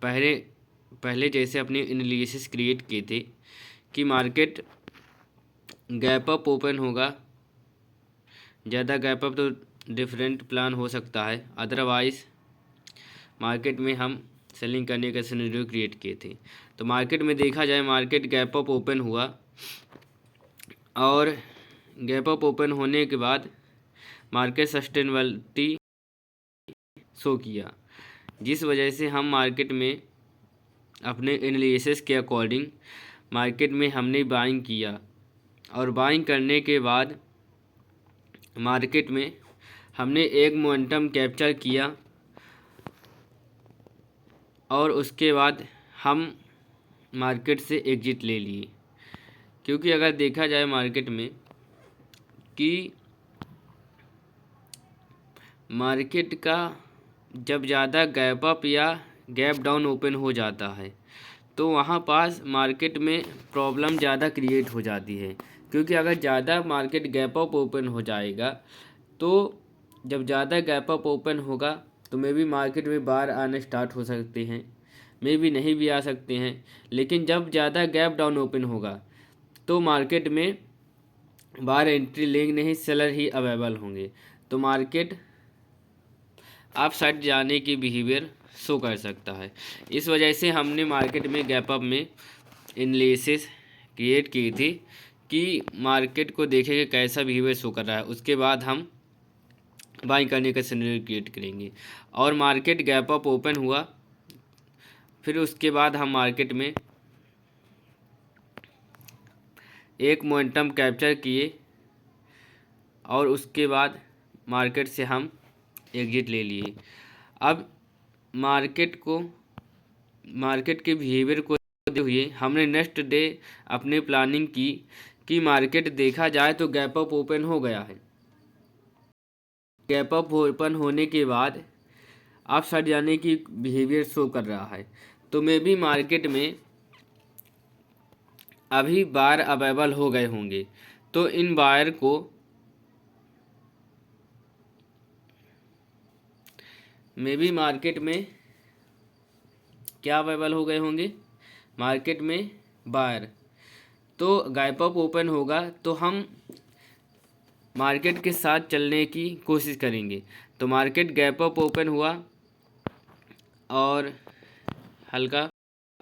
पहले पहले जैसे अपने एनालिसिस क्रिएट किए थे कि मार्केट गैप अप ओपन होगा, ज़्यादा गैप अप तो डिफरेंट प्लान हो सकता है, अदरवाइज़ मार्केट में हम सेलिंग करने का सिनेरियो क्रिएट किए थे। तो मार्केट में देखा जाए, मार्केट गैप अप ओपन हुआ और गैप अप ओपन होने के बाद मार्केट सस्टेनेबिलिटी शो किया, जिस वजह से हम मार्केट में अपने एनालिसिस के अकॉर्डिंग मार्केट में हमने बाइंग किया और बाइंग करने के बाद मार्केट में हमने एक मोमेंटम कैप्चर किया और उसके बाद हम मार्केट से एग्जिट ले लिए। क्योंकि अगर देखा जाए मार्केट में कि मार्केट का जब ज़्यादा गैप अप या गैप डाउन ओपन हो जाता है तो वहाँ पास मार्केट में प्रॉब्लम ज़्यादा क्रिएट हो जाती है। क्योंकि अगर ज़्यादा मार्केट गैप अप ओपन हो जाएगा तो जब ज़्यादा गैप अप ओपन होगा तो मे भी मार्केट में बार आने स्टार्ट हो सकते हैं, मे भी नहीं भी आ सकते हैं। लेकिन जब ज़्यादा गैप डाउन ओपन होगा तो मार्केट में बार एंट्री लेंगे नहीं, सेलर ही अवेलेबल होंगे, तो मार्केट अप साइड जाने की बिहेवियर शो कर सकता है। इस वजह से हमने मार्केट में गैप अप में एनालिसिस क्रिएट की थी कि मार्केट को देखेंगे कैसा बिहेवियर शो कर रहा है, उसके बाद हम बाइंग करने का सिनेरियो क्रिएट करेंगे। और मार्केट गैप अप ओपन हुआ, फिर उसके बाद हम मार्केट में एक मोमेंटम कैप्चर किए और उसके बाद मार्केट से हम एग्जिट ले लिए। अब मार्केट के बिहेवियर को देखते हुए हमने नेक्स्ट डे अपनी प्लानिंग की कि मार्केट देखा जाए तो गैप अप ओपन हो गया है। गैप अप ओपन होने के बाद अप साइड जाने की बिहेवियर शो कर रहा है, तो मे भी मार्केट में अभी बायर अवेलेबल हो गए होंगे। तो इन बायर को मे भी मार्केट में क्या अवेलेबल हो गए होंगे, मार्केट में बायर। तो गैप अप ओपन होगा तो हम मार्केट के साथ चलने की कोशिश करेंगे। तो मार्केट गैप अप ओपन हुआ और हल्का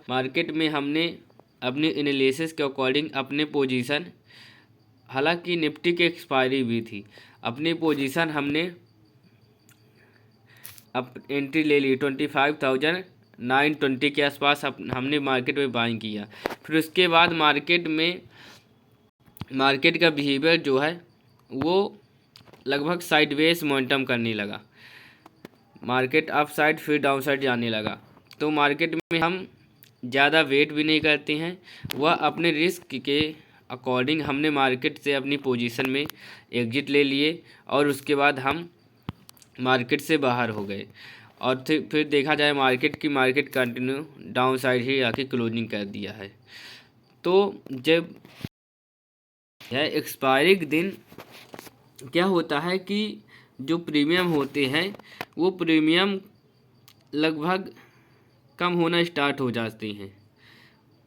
मार्केट में हमने अपने एनालिसिस के अकॉर्डिंग अपने पोजीशन, हालांकि निफ्टी की एक्सपायरी भी थी, अपनी पोजीशन हमने अब एंट्री ले ली 25,920 के आसपास हमने मार्केट में बाइंग किया। फिर उसके बाद मार्केट का बिहेवियर जो है वो लगभग साइडवेज मोमेंटम करने लगा, मार्केट अप साइड फिर डाउन साइड जाने लगा। तो मार्केट में हम ज़्यादा वेट भी नहीं करते हैं, वह अपने रिस्क के अकॉर्डिंग हमने मार्केट से अपनी पोजीशन में एग्जिट ले लिए और उसके बाद हम मार्केट से बाहर हो गए। और फिर देखा जाए मार्केट कंटिन्यू डाउन साइड ही आके क्लोजिंग कर दिया है। तो जब यह एक्सपायरी के दिन क्या होता है कि जो प्रीमियम होते हैं वो प्रीमियम लगभग कम होना स्टार्ट हो जाते हैं।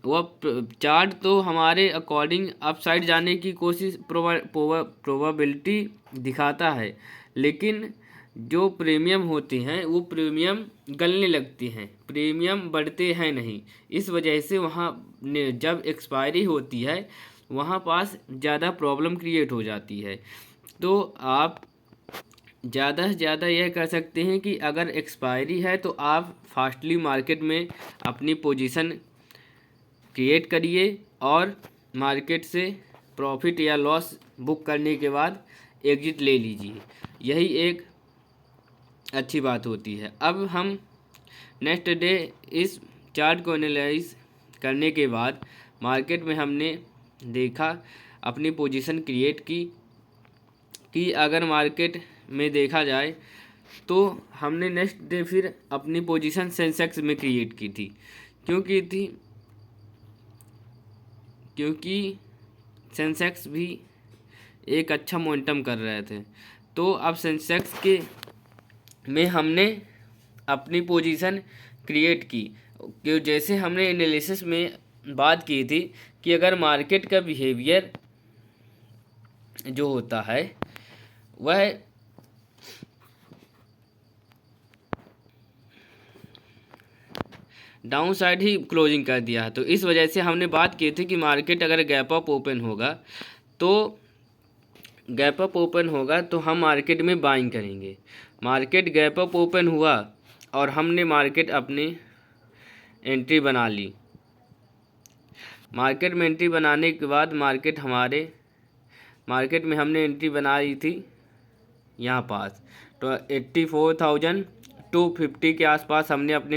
वह चार्ट तो हमारे अकॉर्डिंग अप साइड जाने की कोशिश प्रोबेबिलिटी दिखाता है, लेकिन जो प्रीमियम होते हैं वो प्रीमियम गलने लगती हैं, प्रीमियम बढ़ते हैं नहीं। इस वजह से वहाँ जब एक्सपायरी होती है वहाँ पास ज़्यादा प्रॉब्लम क्रिएट हो जाती है। तो आप ज़्यादा से ज़्यादा यह कर सकते हैं कि अगर एक्सपायरी है तो आप फास्टली मार्केट में अपनी पोजीशन क्रिएट करिए और मार्केट से प्रॉफिट या लॉस बुक करने के बाद एग्जिट ले लीजिए, यही एक अच्छी बात होती है। अब हम नेक्स्ट डे इस चार्ट को एनालाइज करने के बाद मार्केट में हमने देखा, अपनी पोजीशन क्रिएट की कि अगर मार्केट में देखा जाए तो हमने नेक्स्ट डे फिर अपनी पोजीशन सेंसेक्स में क्रिएट की थी। क्योंकि सेंसेक्स भी एक अच्छा मोमेंटम कर रहे थे। तो अब सेंसेक्स के में हमने अपनी पोजीशन क्रिएट की, कि जैसे हमने एनालिसिस में बात की थी कि अगर मार्केट का बिहेवियर जो होता है वह डाउन साइड ही क्लोजिंग कर दिया है, तो इस वजह से हमने बात की थी कि मार्केट अगर गैप अप ओपन होगा तो हम मार्केट में बाइंग करेंगे। मार्केट गैप अप ओपन हुआ और हमने मार्केट अपनी एंट्री बना ली। मार्केट में एंट्री बनाने के बाद मार्केट में हमने एंट्री बनाई थी यहाँ पास, तो 84,250 के आसपास हमने अपनी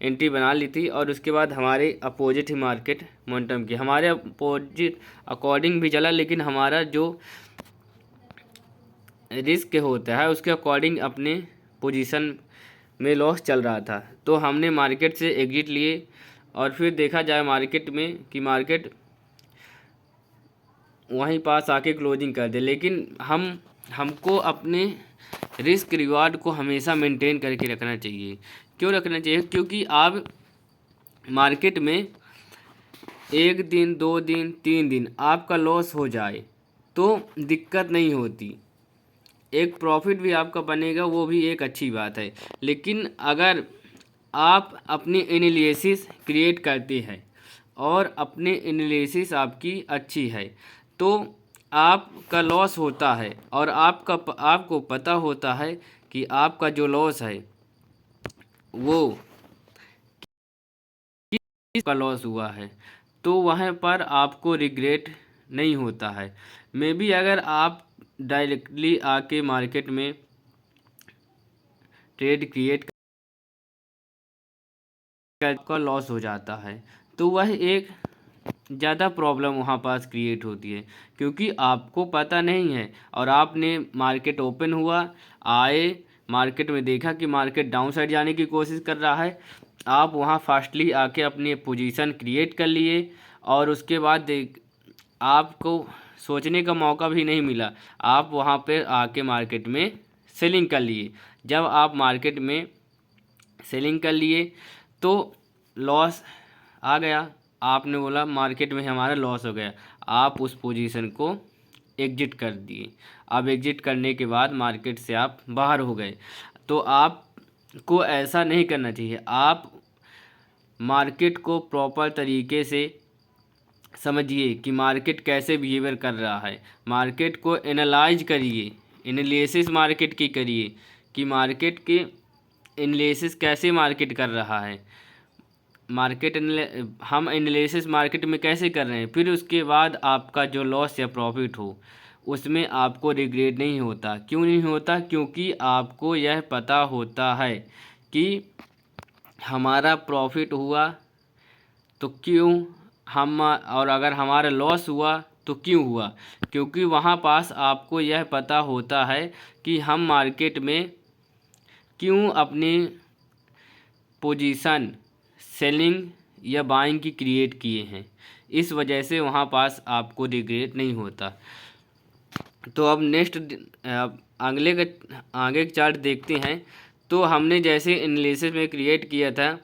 एंट्री बना ली थी। और उसके बाद हमारे अपोजिट ही मार्केट मोमेंटम की, हमारे अपोजिट अकॉर्डिंग भी चला, लेकिन हमारा जो रिस्क होता है उसके अकॉर्डिंग अपने पोजीशन में लॉस चल रहा था, तो हमने मार्केट से एग्जिट लिए। और फिर देखा जाए मार्केट में कि मार्केट वहीं पास आके क्लोजिंग कर दे, लेकिन हमको अपने रिस्क रिवार्ड को हमेशा मेंटेन करके रखना चाहिए। क्यों रखना चाहिए? क्योंकि आप मार्केट में 1 दिन 2 दिन 3 दिन आपका लॉस हो जाए तो दिक्कत नहीं होती, एक प्रॉफिट भी आपका बनेगा, वो भी एक अच्छी बात है। लेकिन अगर आप अपनी एनालिसिस क्रिएट करते हैं और अपनी एनालिसिस आपकी अच्छी है तो आपका लॉस होता है और आपको पता होता है कि आपका जो लॉस है वो किसका लॉस हुआ है, तो वहाँ पर आपको रिग्रेट नहीं होता है। मे बी अगर आप डायरेक्टली आके मार्केट में ट्रेड क्रिएट का लॉस हो जाता है तो वह एक ज़्यादा प्रॉब्लम वहाँ पास क्रिएट होती है, क्योंकि आपको पता नहीं है और आपने मार्केट ओपन हुआ, आए मार्केट में देखा कि मार्केट डाउन साइड जाने की कोशिश कर रहा है, आप वहाँ फास्टली आके अपनी पोजीशन क्रिएट कर लिए और उसके बाद आपको सोचने का मौका भी नहीं मिला, आप वहाँ पर आके मार्केट में सेलिंग कर लिए। जब आप मार्केट में सेलिंग कर लिए तो लॉस आ गया, आपने बोला मार्केट में हमारा लॉस हो गया, आप उस पोजीशन को एग्जिट कर दिए। अब एग्जिट करने के बाद मार्केट से आप बाहर हो गए, तो आपको ऐसा नहीं करना चाहिए। आप मार्केट को प्रॉपर तरीके से समझिए कि मार्केट कैसे बिहेवियर कर रहा है, मार्केट को एनालाइज करिए, एनालिसिस मार्केट की करिए कि मार्केट के एनालिसिस कैसे मार्केट कर रहा है, हम एनालिसिस मार्केट में कैसे कर रहे हैं। फिर उसके बाद आपका जो लॉस या प्रॉफिट हो उसमें आपको रिग्रेट नहीं होता। क्यों नहीं होता? क्योंकि आपको यह पता होता है कि हमारा प्रॉफिट हुआ तो क्यों और अगर हमारा लॉस हुआ तो क्यों हुआ, क्योंकि वहाँ पास आपको यह पता होता है कि हम मार्केट में क्यों अपनी पोजीशन सेलिंग या बाइंग की क्रिएट किए हैं, इस वजह से वहाँ पास आपको रिग्रेट नहीं होता। तो अब नेक्स्ट आगे के चार्ट देखते हैं। तो हमने जैसे एनालिसिस में क्रिएट किया था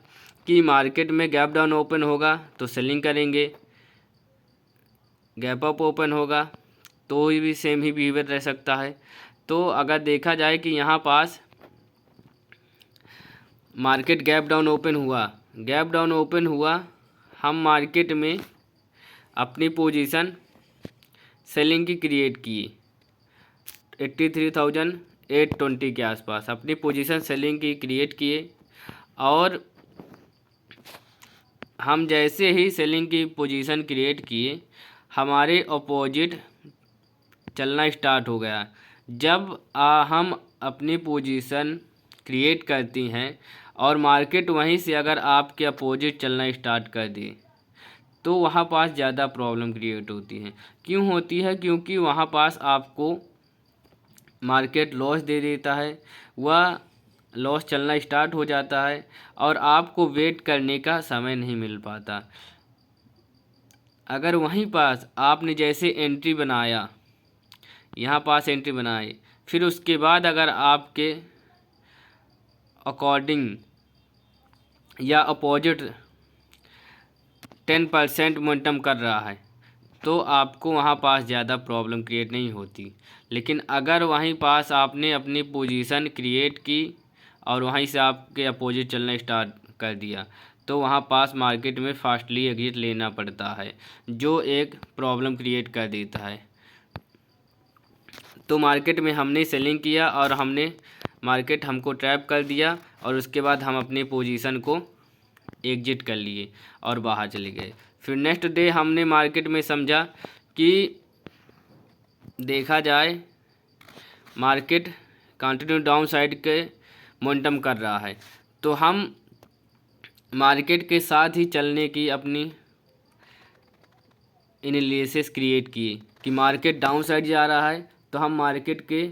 कि मार्केट में गैप डाउन ओपन होगा तो सेलिंग करेंगे, गैप अप ओपन होगा तो भी सेम ही बिहेवियर रह सकता है। तो अगर देखा जाए कि यहाँ पास मार्केट गैप डाउन ओपन हुआ, हम मार्केट में अपनी पोजीशन सेलिंग की क्रिएट किए 83,820 के आसपास अपनी पोजीशन सेलिंग की क्रिएट किए। और हम जैसे ही सेलिंग की पोजीशन क्रिएट किए हमारे अपोजिट चलना स्टार्ट हो गया। जब हम अपनी पोजीशन क्रिएट करती हैं और मार्केट वहीं से अगर आपके अपोजिट चलना स्टार्ट कर दे तो वहाँ पास ज़्यादा प्रॉब्लम क्रिएट होती है। क्यों होती है? क्योंकि वहाँ पास आपको मार्केट लॉस दे देता है, वह लॉस चलना स्टार्ट हो जाता है और आपको वेट करने का समय नहीं मिल पाता। अगर वहीं पास आपने जैसे एंट्री बनाया, यहाँ पास एंट्री बनाई, फिर उसके बाद अगर आपके अकॉर्डिंग या अपोजिट 10% मोमेंटम कर रहा है तो आपको वहाँ पास ज़्यादा प्रॉब्लम क्रिएट नहीं होती। लेकिन अगर वहीं पास आपने अपनी पोजीशन क्रिएट की और वहीं से आपके अपोजिट चलना स्टार्ट कर दिया तो वहाँ पास मार्केट में फास्टली एग्जिट लेना पड़ता है, जो एक प्रॉब्लम क्रिएट कर देता है। तो मार्केट में हमने सेलिंग किया और मार्केट हमको ट्रैप कर दिया और उसके बाद हम अपनी पोजीशन को एग्जिट कर लिए और बाहर चले गए। फिर नेक्स्ट डे हमने मार्केट में समझा कि देखा जाए मार्केट कंटिन्यू डाउन साइड के मोमेंटम कर रहा है, तो हम मार्केट के साथ ही चलने की अपनी एनालिसिस क्रिएट किए कि मार्केट डाउन साइड जा रहा है तो हम मार्केट के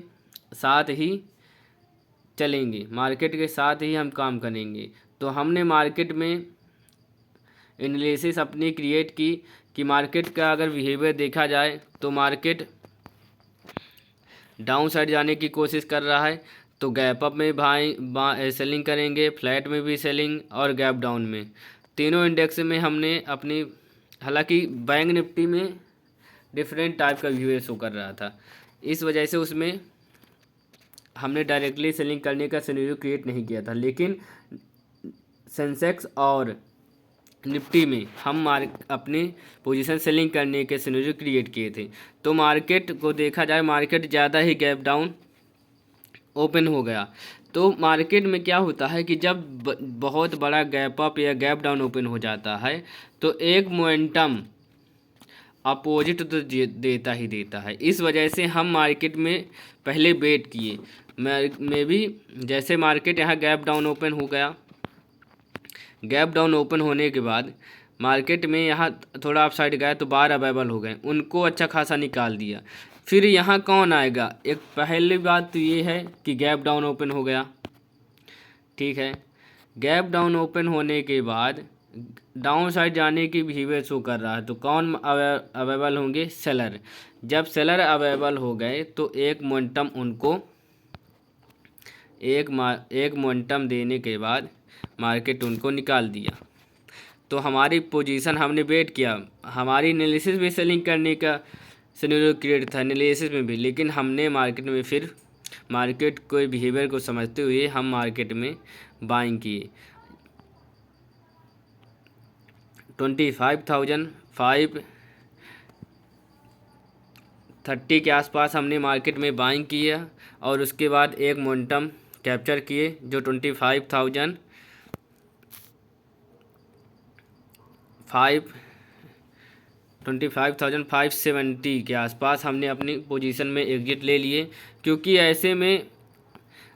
साथ ही चलेंगे, मार्केट के साथ ही हम काम करेंगे। तो हमने मार्केट में एनालिसिस अपनी क्रिएट की कि मार्केट का अगर बिहेवियर देखा जाए तो मार्केट डाउन साइड जाने की कोशिश कर रहा है तो गैप अप में सेलिंग करेंगे, फ्लैट में भी सेलिंग और गैप डाउन में, तीनों इंडेक्स में हमने अपनी, हालांकि बैंक निफ्टी में डिफरेंट टाइप का बिहेवियर शो कर रहा था, इस वजह से उसमें हमने डायरेक्टली सेलिंग करने का सिनेरियो क्रिएट नहीं किया था। लेकिन सेंसेक्स और निफ्टी में हम अपनी पोजीशन सेलिंग करने के सिनेरियो क्रिएट किए थे। तो मार्केट को देखा जाए मार्केट ज़्यादा ही गैप डाउन ओपन हो गया। तो मार्केट में क्या होता है कि जब बहुत बड़ा गैप अप या गैप डाउन ओपन हो जाता है तो एक मोमेंटम अपोजिट तो देता ही देता है। इस वजह से हम मार्केट में पहले वेट किए। मैं भी जैसे मार्केट यहाँ गैप डाउन ओपन हो गया, गैप डाउन ओपन होने के बाद मार्केट में यहाँ थोड़ा अप साइड गया तो बार अवेलेबल हो गए, उनको अच्छा खासा निकाल दिया। फिर यहाँ कौन आएगा, एक पहली बात तो ये है कि गैप डाउन ओपन हो गया, ठीक है। गैप डाउन ओपन होने के बाद डाउन साइड जाने की बिहेवियर शो कर रहा है तो कौन अवेलेबल होंगे, सेलर। जब सेलर अवेलेबल हो गए तो एक मोमेंटम उनको एक मोमेंटम देने के बाद मार्केट उनको निकाल दिया। तो हमारी पोजीशन हमने वेट किया, हमारी एनालिसिस भी सेलिंग करने का सिनेरियो क्रिएट था एनालिसिस में भी, लेकिन हमने मार्केट में फिर मार्केट को बिहेवियर को समझते हुए हम मार्केट में बाइंग किए। 25,530 के आसपास हमने मार्केट में बाइंग किया और उसके बाद एक मोमेंटम कैप्चर किए जो 25,570 के आसपास हमने अपनी पोजीशन में एग्जिट ले लिए। क्योंकि ऐसे में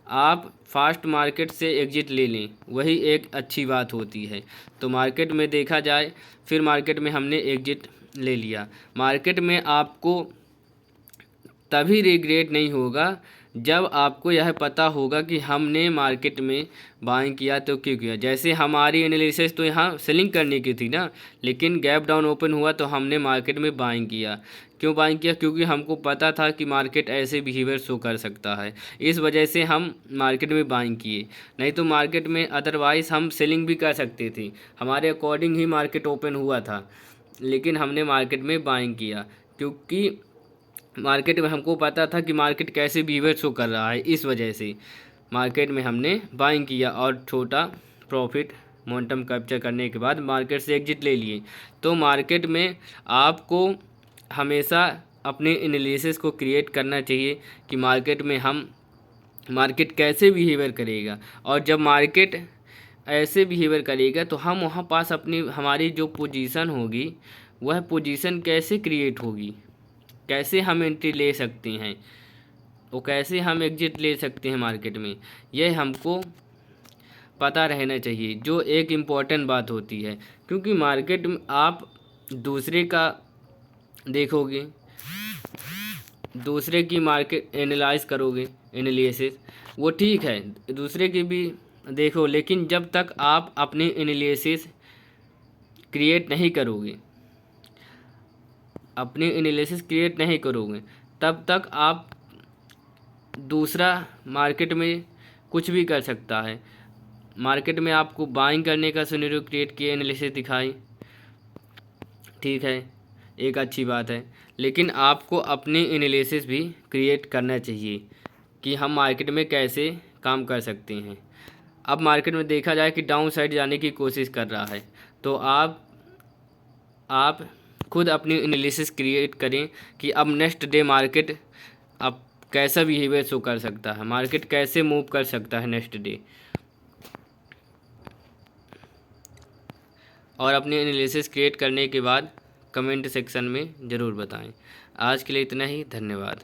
आप फास्ट मार्केट से एग्जिट ले लें वही एक अच्छी बात होती है। तो मार्केट में देखा जाए फिर मार्केट में हमने एग्जिट ले लिया। मार्केट में आपको तभी रिग्रेट नहीं होगा जब आपको यह पता होगा कि हमने मार्केट में बाइंग किया तो क्यों किया। जैसे हमारी एनालिसिस तो यहाँ सेलिंग करने की थी ना, लेकिन गैप डाउन ओपन हुआ तो हमने मार्केट में बाइंग किया। क्यों बाइंग किया, क्योंकि हमको पता था कि मार्केट ऐसे बिहेवियर शो कर सकता है, इस वजह से हम मार्केट में बाइंग किए। नहीं तो मार्केट में अदरवाइज़ हम सेलिंग भी कर सकते थे, हमारे अकॉर्डिंग ही मार्केट ओपन हुआ था, लेकिन हमने मार्केट में बाइंग किया क्योंकि मार्केट में हमको पता था कि मार्केट कैसे बिहेवियर शो कर रहा है। इस वजह से मार्केट में हमने बाइंग किया और छोटा प्रॉफिट मोमेंटम कैप्चर करने के बाद मार्केट से एग्जिट ले लिए। तो मार्केट में आपको हमेशा अपने एनालिसिस को क्रिएट करना चाहिए कि मार्केट कैसे बिहेवियर करेगा, और जब मार्केट ऐसे बिहेवियर करेगा तो हम वहाँ पास हमारी जो पोजीशन होगी वह पोजीशन कैसे क्रिएट होगी, कैसे हम एंट्री ले सकते हैं, वो कैसे हम एग्जिट ले सकते हैं मार्केट में, यह हमको पता रहना चाहिए, जो एक इम्पॉर्टेंट बात होती है। क्योंकि मार्केट में आप दूसरे का देखोगे, दूसरे की मार्केट एनालाइज करोगे, एनालिसिस वो ठीक है, दूसरे की भी देखो, लेकिन जब तक आप अपनी एनालिसिस क्रिएट नहीं करोगे, अपनी एनालिसिस क्रिएट नहीं करोगे तब तक आप दूसरा मार्केट में कुछ भी कर सकता है। मार्केट में आपको बाइंग करने का सिनेरियो क्रिएट किए, एनालिसिस दिखाई, ठीक है, एक अच्छी बात है, लेकिन आपको अपनी एनालिसिस भी क्रिएट करना चाहिए कि हम मार्केट में कैसे काम कर सकते हैं। अब मार्केट में देखा जाए कि डाउन साइड जाने की कोशिश कर रहा है, तो आप खुद अपनी एनालिसिस क्रिएट करें कि अब नेक्स्ट डे मार्केट अब कैसा बिहेवियर शो कर सकता है, मार्केट कैसे मूव कर सकता है नेक्स्ट डे, और अपनी एनालिसिस क्रिएट करने के बाद कमेंट सेक्शन में ज़रूर बताएं। आज के लिए इतना ही, धन्यवाद।